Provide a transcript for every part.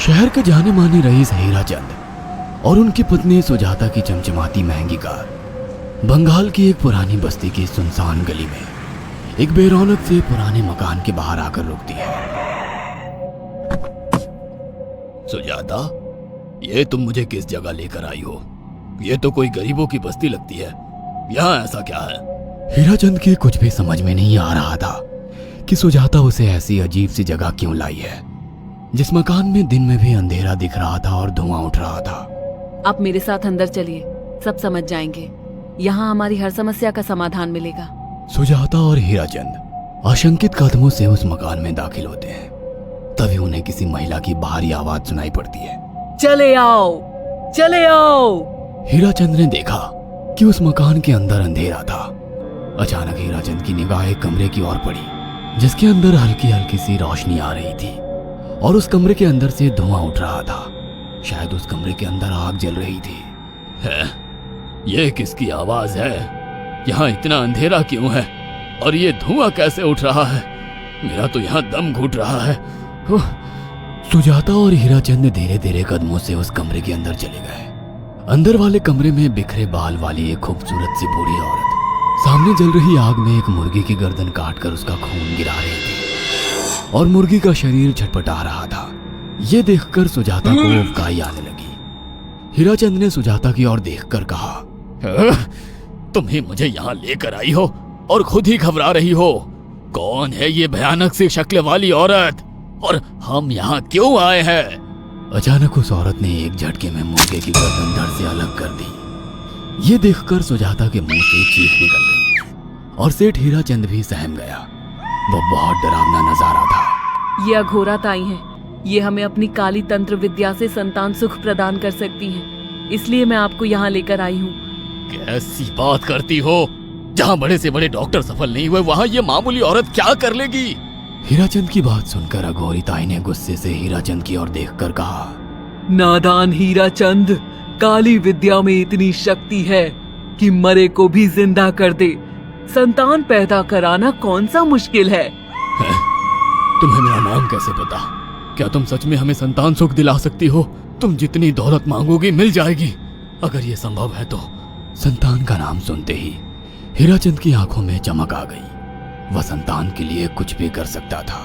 शहर के जाने माने रईस हीरा चंद और उनकी पत्नी सुजाता की चमचमाती महंगी कार बंगाल की एक पुरानी बस्ती की सुनसान गली में एक बेरौनक से पुराने मकान के बाहर आकर रुकती है। सुजाता, ये तुम मुझे किस जगह लेकर आई हो? ये तो कोई गरीबों की बस्ती लगती है, यहाँ ऐसा क्या है? हीरा चंद के कुछ भी समझ में नहीं आ रहा था कि सुजाता उसे ऐसी अजीब सी जगह क्यों लाई है, जिस मकान में दिन में भी अंधेरा दिख रहा था और धुआं उठ रहा था। आप मेरे साथ अंदर चलिए, सब समझ जाएंगे। यहाँ हमारी हर समस्या का समाधान मिलेगा। सुजाता और हीरा चंद आशंकित कदमों से उस मकान में दाखिल होते हैं। तभी उन्हें किसी महिला की बाहरी आवाज सुनाई पड़ती है। चले आओ, चले आओ। हीरा चंद ने देखा कि उस मकान के अंदर अंधेरा था। अचानक हीरा चंद की निगाह एक कमरे की ओर पड़ी, जिसके अंदर हल्की हल्की सी रोशनी आ रही थी और उस कमरे के अंदर से धुआं उठ रहा था। शायद उस कमरे के अंदर आग जल रही थी। है? ये किसकी आवाज है? यहाँ इतना अंधेरा क्यों है और ये धुआं कैसे उठ रहा है? मेरा तो यहाँ दम घुट रहा है। सुजाता और हीरा चंद धीरे धीरे कदमों से उस कमरे के अंदर चले गए। अंदर वाले कमरे में बिखरे बाल वाली एक खूबसूरत सी बूढ़ी औरत सामने जल रही आग में एक मुर्गी की गर्दन काटकर उसका खून गिरा रही थी और मुर्गी का शरीर छटपटा रहा था। ये देखकर सुजाता को उबकाई आने लगी। हीरा चंद ने सुजाता की ओर देखकर कहा, तुम ही मुझे यहाँ लेकर आई हो और खुद ही घबरा रही हो। कौन है ये भयानक सी शक्ल वाली औरत और हम यहाँ क्यों आए हैं? अचानक उस औरत ने एक झटके में मुर्गे की गर्दन धड़ से अलग कर दी। ये देखकर सुजाता के मुंह से चीख निकल गई और सेठ हीरा चंद भी सहम गया। वो बहुत डरावना नजारा था। ये अघोरा ताई हैं। ये हमें अपनी काली तंत्र विद्या से संतान सुख प्रदान कर सकती हैं। इसलिए मैं आपको यहाँ लेकर आई हूँ। कैसी बात करती हो? जहाँ बड़े से बड़े डॉक्टर सफल नहीं हुए, वहाँ ये मामूली औरत क्या कर लेगी? हीराचंद की बात सुनकर अघोरी ताई ने गुस्से से हीराचंद की ओर देखकर कहा, नादान हीराचंद, काली विद्या में इतनी शक्ति है कि मरे को भी जिंदा कर दे। संतान पैदा कराना कौन सा मुश्किल है? तुम्हें मेरा नाम कैसे पता? क्या तुम सच में हमें संतान सुख दिला सकती हो? तुम जितनी दौलत मांगोगी मिल जाएगी, अगर ये संभव है तो। संतान का नाम सुनते ही हीराचंद की आंखों में चमक आ गई। वह संतान के लिए कुछ भी कर सकता था।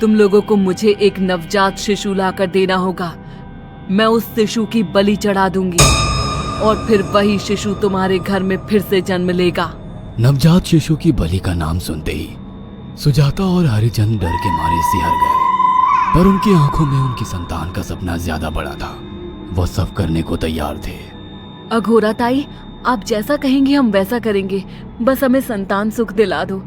तुम लोगों को मुझे एक नवजात शिशु लाकर देना होगा। मैं उस शिशु की बलि चढ़ा दूंगी और फिर वही शिशु तुम्हारे घर में फिर से जन्म लेगा। नवजात शिशु की बलि का नाम सुनते ही सुजाता और हरिचंद डर के मारे सिहर गए, पर उनकी आंखों में उनकी संतान का सपना ज्यादा बड़ा था। वो सब करने को तैयार थे। अघोरा ताई, आप जैसा कहेंगे हम वैसा करेंगे। बस हमें संतान सुख दिला दो।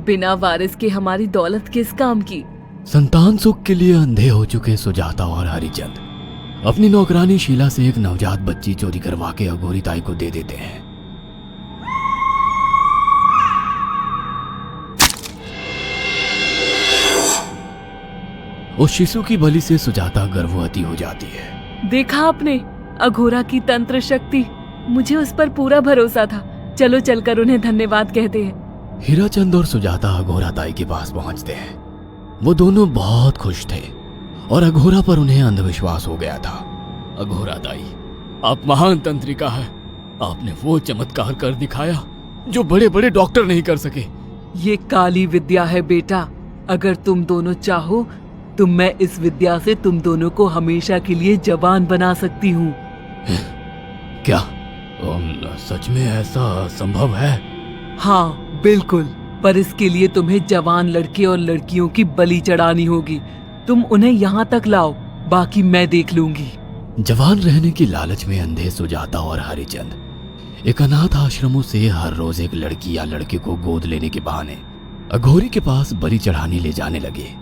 बिना वारिस के हमारी दौलत किस काम की? संतान सुख के लिए अंधे हो चुके सुजाता और हरिचंद अपनी नौकरानी शीला से एक नवजात बच्ची चोरी करवा के अघोरी ताई को दे देते हैं। उस शिशु की बलि से सुजाता गर्भवती हो जाती है। देखा आपने अघोरा की तंत्र शक्ति? मुझे उस पर पूरा भरोसा था। चलो चलकर उन्हें धन्यवाद कहते हैं। हीराचंद और सुजाता अघोरा ताई के पास पहुंचते हैं। वो दोनों बहुत खुश थे और अघोरा पर उन्हें अंधविश्वास हो गया था। अघोरा ताई, आप महान तंत्रिका है। आपने वो चमत्कार कर दिखाया जो बड़े बड़े डॉक्टर नहीं कर सके। ये काली विद्या है बेटा। अगर तुम दोनों चाहो तो मैं इस विद्या से तुम दोनों को हमेशा के लिए जवान बना सकती हूँ। क्या सच में ऐसा संभव है? हाँ बिल्कुल, पर इसके लिए तुम्हें जवान लड़के और लड़कियों की बलि चढ़ानी होगी। तुम उन्हें यहाँ तक लाओ, बाकी मैं देख लूंगी। जवान रहने की लालच में अंधे सुजाता और हरिचंद एक अनाथ आश्रमों से हर रोज एक लड़की या लड़के को गोद लेने के बहाने अघोरी के पास बलि चढ़ाने ले जाने लगे।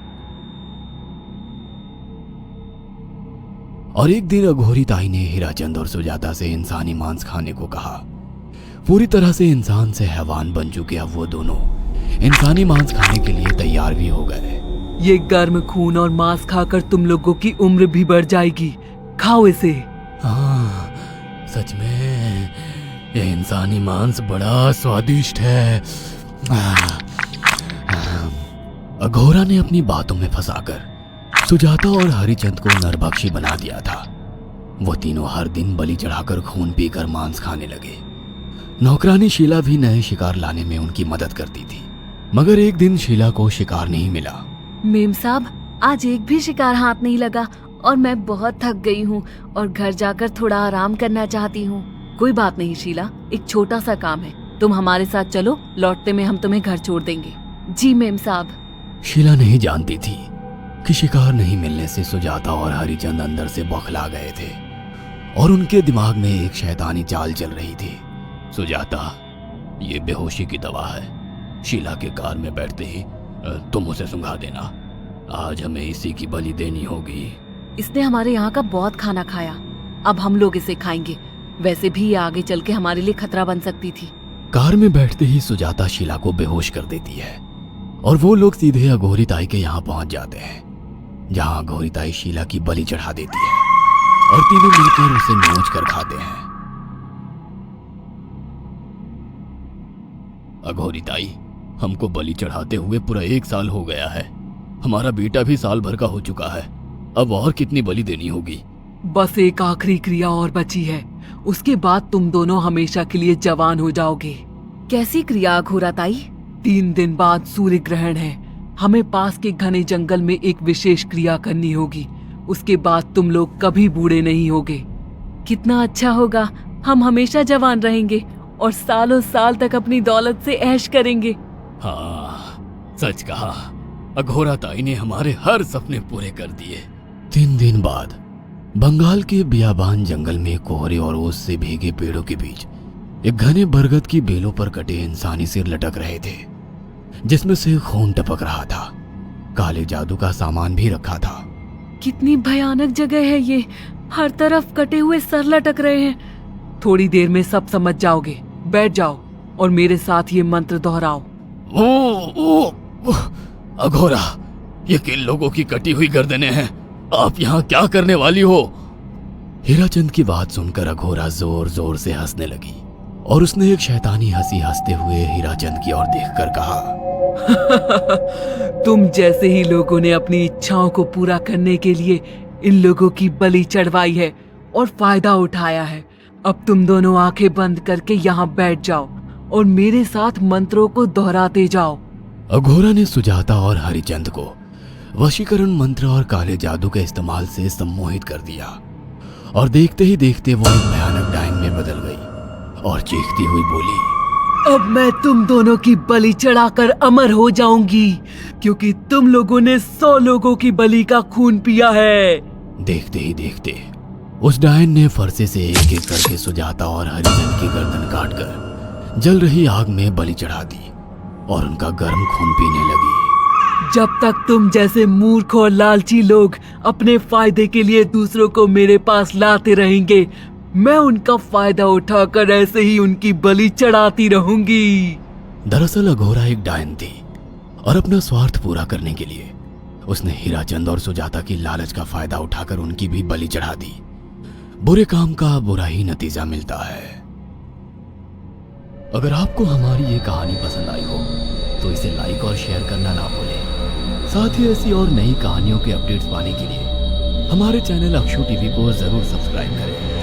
और एक दिन अघोरी ताई ने हीराचंद और सुजाता से इंसानी मांस खाने को कहा। पूरी तरह से इंसान से हैवान बन चुके अब वो दोनों इंसानी मांस खाने के लिए तैयार भी हो गए। ये गर्म खून और मांस खाकर तुम लोगों की उम्र भी बढ़ जाएगी। खाओ इसे। हाँ, सच में ये इंसानी मांस बड़ा स्वादिष्ट है। अघोरा ने अपनी बातों में फंसाकर सुजाता और हरिचंद को नरभक्षी बना दिया था। वो तीनों हर दिन बलि चढ़ाकर खून पीकर मांस खाने लगे। नौकरानी शीला भी नए शिकार लाने में उनकी मदद करती थी, मगर एक दिन शीला को शिकार नहीं मिला। मेम साहब, आज एक भी शिकार हाथ नहीं लगा और मैं बहुत थक गई हूँ और घर जाकर थोड़ा आराम करना चाहती हूँ। कोई बात नहीं शीला, एक छोटा सा काम है, तुम हमारे साथ चलो, लौटते में हम तुम्हें घर छोड़ देंगे। जी मेम साहब। शीला नहीं जानती थी कि शिकार नहीं मिलने से सुजाता और हरिचंद अंदर से बौखला गए थे और उनके दिमाग में एक शैतानी चाल चल रही थी। सुजाता, ये बेहोशी की दवा है। शीला के कार में बैठते ही तुम उसे सुंघा देना। आज हमें इसी की बलि देनी होगी। इसने हमारे यहाँ का बहुत खाना खाया, अब हम लोग इसे खाएंगे। वैसे भी ये आगे चल के हमारे लिए खतरा बन सकती थी। कार में बैठते ही सुजाता शीला को बेहोश कर देती है और वो लोग सीधे अघोरी ताई के यहाँ पहुंच जाते हैं, जहाँ अघोरी ताई शीला की बलि चढ़ा देती है और तीनों मिलकर उसे नोच कर खाते हैं। अघोरी ताई, हमको बलि चढ़ाते हुए पूरा 1 साल हो गया है। हमारा बेटा भी साल भर का हो चुका है। अब और कितनी बलि देनी होगी? बस एक आखिरी क्रिया और बची है, उसके बाद तुम दोनों हमेशा के लिए जवान हो जाओगे। कैसी क्रिया अघोरा ताई? 3 दिन बाद सूर्य ग्रहण है। हमें पास के घने जंगल में एक विशेष क्रिया करनी होगी। उसके बाद तुम लोग कभी बूढ़े नहीं होगे। कितना अच्छा होगा, हम हमेशा जवान रहेंगे और सालों साल तक अपनी दौलत से ऐश करेंगे। हाँ, सच कहा। अघोरा ताई ने हमारे हर सपने पूरे कर दिए। 3 दिन बाद बंगाल के बियाबान जंगल में कोहरे और ओस से भीगे पेड़ों के बीच एक घने बरगद की बेलों पर कटे इंसानी सिर लटक रहे थे, जिसमें से खून टपक रहा था। काले जादू का सामान भी रखा था। कितनी भयानक जगह है ये, हर तरफ कटे हुए सर लटक रहे हैं। थोड़ी देर में सब समझ जाओगे। बैठ जाओ और मेरे साथ ये मंत्र दोहराओ। अघोरा, ये किन लोगों की कटी हुई गर्दनें हैं? आप यहाँ क्या करने वाली हो? हीराचंद की बात सुनकर अघोरा जोर जोर से हंसने लगी और उसने एक शैतानी हंसी हंसते हुए हीराचंद की ओर देखकर कहा, तुम जैसे ही लोगों ने अपनी इच्छाओं को पूरा करने के लिए इन लोगों की बलि चढ़वाई है और फायदा उठाया है। अब तुम दोनों आंखें बंद करके यहाँ बैठ जाओ और मेरे साथ मंत्रों को दोहराते जाओ। अघोरा ने सुजाता और हरिचंद को वशीकरण मंत्र और काले जादू के इस्तेमाल से सम्मोहित कर दिया और देखते ही देखते वो एक भयानक डायन में बदल गई और चीखती हुई बोली, अब मैं तुम दोनों की बलि चढ़ाकर अमर हो जाऊंगी, क्योंकि तुम लोगों ने 100 लोगों की बलि का खून पिया है। देखते ही देखते उस डायन ने फरसे से एक एक करके सुजाता और हरिचंद की गर्दन काटकर जल रही आग में बलि चढ़ा दी और उनका गर्म खून पीने लगी। जब तक तुम जैसे मूर्ख और लालची लोग अपने फायदे के लिए दूसरों को मेरे पास लाते रहेंगे, मैं उनका फायदा उठाकर ऐसे ही उनकी बलि चढ़ाती रहूंगी। दरअसल अघोरा एक डायन थी और अपना स्वार्थ पूरा करने के लिए उसने हीराचंद और सुजाता की लालच का फायदा उठाकर उनकी भी बलि चढ़ा दी। बुरे काम का बुरा ही नतीजा मिलता है। अगर आपको हमारी ये कहानी पसंद आई हो तो इसे लाइक और शेयर करना ना भूलें। साथ ही ऐसी और नई कहानियों के अपडेट्स पाने के लिए हमारे चैनल अक्षु टीवी को जरूर सब्सक्राइब करें।